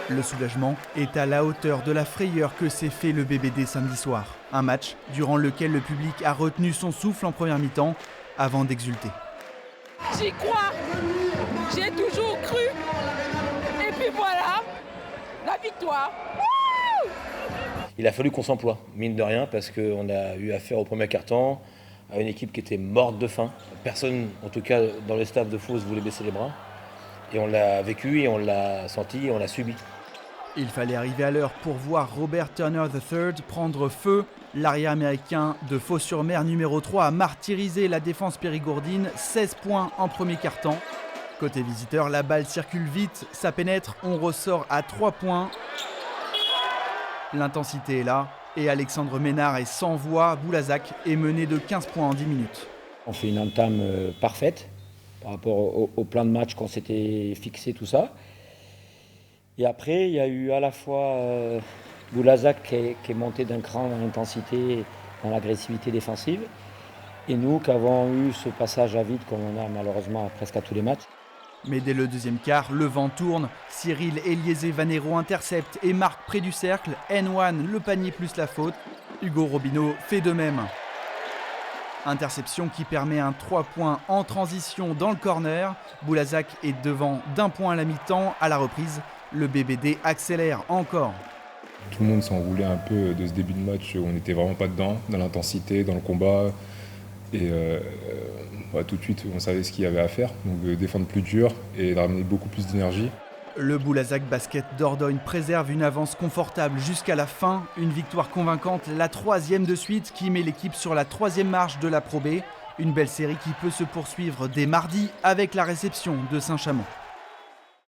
Le soulagement est à la hauteur de la frayeur que s'est fait le BBD samedi soir. Un match durant lequel le public a retenu son souffle en première mi-temps avant d'exulter. J'y crois, j'ai toujours cru. Et puis voilà, la victoire. Il a fallu qu'on s'emploie, mine de rien, parce qu'on a eu affaire au premier quart-temps à une équipe qui était morte de faim. Personne, en tout cas dans le staff de Fos, voulait baisser les bras. Et on l'a vécu, et on l'a senti, et on l'a subi. Il fallait arriver à l'heure pour voir Robert Turner III prendre feu. L'arrière américain de Fos-sur-Mer numéro 3 a martyrisé la défense périgourdine, 16 points en premier quart-temps. Côté visiteur, la balle circule vite, ça pénètre, on ressort à 3 points. L'intensité est là et Alexandre Ménard est sans voix. Boulazac est mené de 15 points en 10 minutes. On fait une entame parfaite par rapport au plan de match qu'on s'était fixé, tout ça. Et après, il y a eu à la fois Boulazac qui est monté d'un cran dans l'intensité, dans l'agressivité défensive, et nous qui avons eu ce passage à vide comme on a malheureusement presque à tous les matchs. Mais dès le deuxième quart, le vent tourne. Cyril Eliézé-Vanero intercepte et marque près du cercle. N1, le panier plus la faute. Hugo Robineau fait de même. Interception qui permet un 3 points en transition dans le corner. Boulazac est devant d'1 point à la mi-temps. À la reprise, le BBD accélère encore. Tout le monde s'en voulait un peu de ce début de match où on n'était vraiment pas dedans, dans l'intensité, dans le combat. Et tout de suite, on savait ce qu'il y avait à faire, donc de défendre plus dur et de ramener beaucoup plus d'énergie. Le Boulazac Basket d'Ordogne préserve une avance confortable jusqu'à la fin. Une victoire convaincante, la 3e de suite qui met l'équipe sur la 3e marche de la Pro B. Une belle série qui peut se poursuivre dès mardi avec la réception de Saint-Chamond.